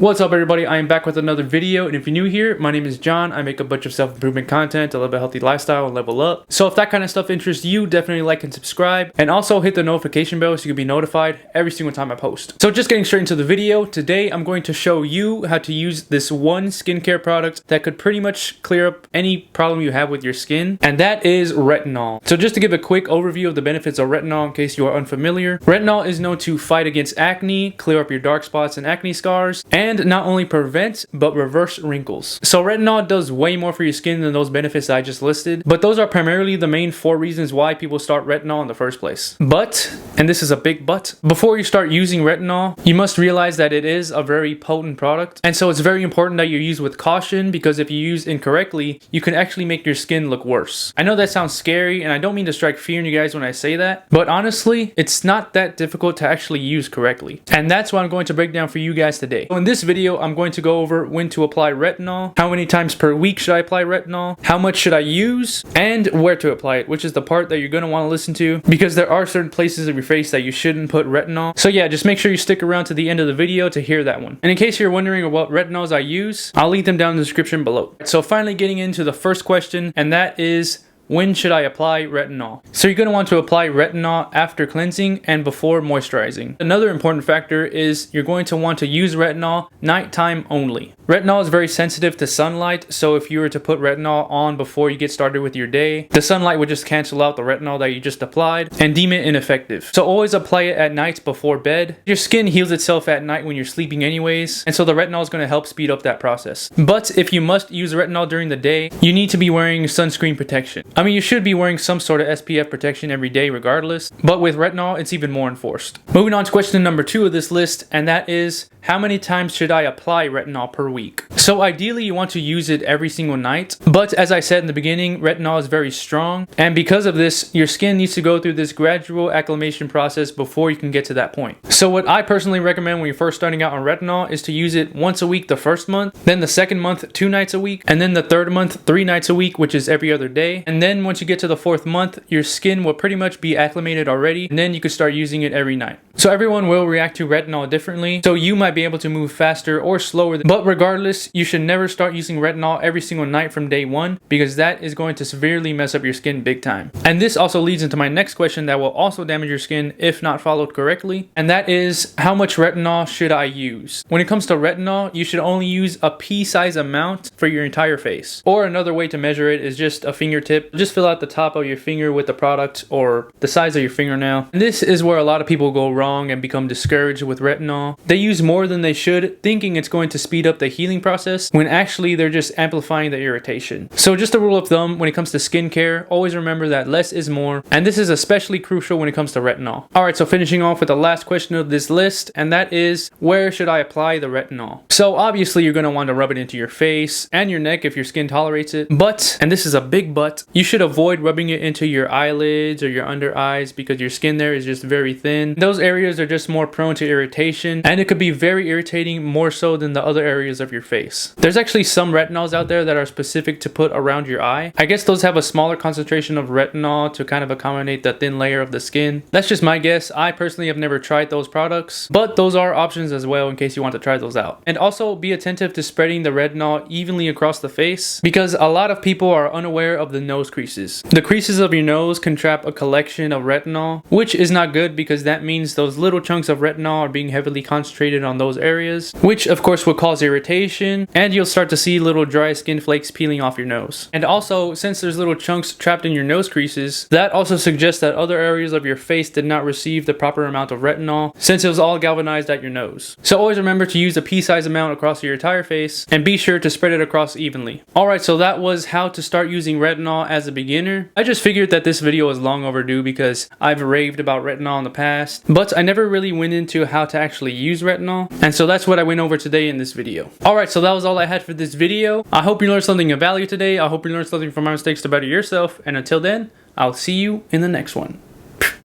What's up everybody, I am back with another video, and if you're new here, my name is John. I make a bunch of self-improvement content to live a healthy lifestyle and level up. So if that kind of stuff interests you, definitely like and subscribe, and also hit the notification bell so you can be notified every single time I post. So just getting straight into the video, today I'm going to show you how to use this one skincare product that could pretty much clear up any problem you have with your skin, and that is retinol. So just to give a quick overview of the benefits of retinol in case you are unfamiliar, retinol is known to fight against acne, clear up your dark spots and acne scars, and not only prevent but reverse wrinkles. So retinol does way more for your skin than those benefits that I just listed, but those are primarily the main 4 reasons why people start retinol in the first place. But, and this is a big but, before you start using retinol, you must realize that it is a very potent product, and so it's very important that you use with caution, because if you use incorrectly, you can actually make your skin look worse. I know that sounds scary, and I don't mean to strike fear in you guys when I say that, but honestly, it's not that difficult to actually use correctly. And that's what I'm going to break down for you guys today. So in this video, I'm going to go over when to apply retinol, how many times per week should I apply retinol, how much should I use, and where to apply it, which is the part that you're going to want to listen to, because there are certain places of your face that you shouldn't put retinol. So yeah, just make sure you stick around to the end of the video to hear that one. And in case you're wondering what retinols I use, I'll link them down in the description below. So finally getting into the first question, and that is, when should I apply retinol? So you're going to want to apply retinol after cleansing and before moisturizing. Another important factor is you're going to want to use retinol nighttime only. Retinol is very sensitive to sunlight, so if you were to put retinol on before you get started with your day, the sunlight would just cancel out the retinol that you just applied and deem it ineffective. So always apply it at night before bed. Your skin heals itself at night when you're sleeping anyways, and so the retinol is going to help speed up that process. But if you must use retinol during the day, you need to be wearing sunscreen protection. I mean, you should be wearing some sort of SPF protection every day regardless, but with retinol, it's even more enforced. Moving on to question number 2 of this list, and that is, how many times should I apply retinol per week? So ideally, you want to use it every single night, but as I said in the beginning, retinol is very strong, and because of this, your skin needs to go through this gradual acclimation process before you can get to that point. So what I personally recommend when you're first starting out on retinol is to use it once a week the first month, then the second month 2 nights a week, and then the third month 3 nights a week, which is every other day. And then once you get to the 4th month, your skin will pretty much be acclimated already, and then you can start using it every night. So everyone will react to retinol differently, so you might be able to move faster or slower, but regardless, you should never start using retinol every single night from day 1, because that is going to severely mess up your skin big time. And this also leads into my next question that will also damage your skin if not followed correctly, and that is, how much retinol should I use? When it comes to retinol, you should only use a pea-size amount for your entire face, or another way to measure it is just a fingertip. Just fill out the top of your finger with the product, or the size of your fingernail. And this is where a lot of people go wrong and become discouraged with retinol. They use more than they should, thinking it's going to speed up the healing process, when actually they're just amplifying the irritation. So just a rule of thumb when it comes to skincare, always remember that less is more, and this is especially crucial when it comes to retinol. Alright, so finishing off with the last question of this list, and that is, where should I apply the retinol? So obviously you're going to want to rub it into your face and your neck if your skin tolerates it, but, and this is a big but, you should avoid rubbing it into your eyelids or your under eyes, because your skin there is just very thin. Those areas are just more prone to irritation, and it could be very irritating, more so than the other areas of your face. There's actually some retinols out there that are specific to put around your eye. I guess those have a smaller concentration of retinol to kind of accommodate the thin layer of the skin. That's just my guess. I personally have never tried those products, but those are options as well in case you want to try those out. And also be attentive to spreading the retinol evenly across the face, because a lot of people are unaware of the nose creases. The creases of your nose can trap a collection of retinol, which is not good, because that means those little chunks of retinol are being heavily concentrated on those areas, which of course will cause irritation, and you'll start to see little dry skin flakes peeling off your nose. And also, since there's little chunks trapped in your nose creases, that also suggests that other areas of your face did not receive the proper amount of retinol, since it was all galvanized at your nose. So always remember to use a pea-size amount across your entire face, and be sure to spread it across evenly. Alright, so that was how to start using retinol as a beginner. I just figured that this video was long overdue because I've raved about retinol in the past, but I never really went into how to actually use retinol, and so that's what I went over today in this video. Alright, so that was all I had for this video. I hope you learned something of value today. I hope you learned something from my mistakes to better yourself, and until then, I'll see you in the next one.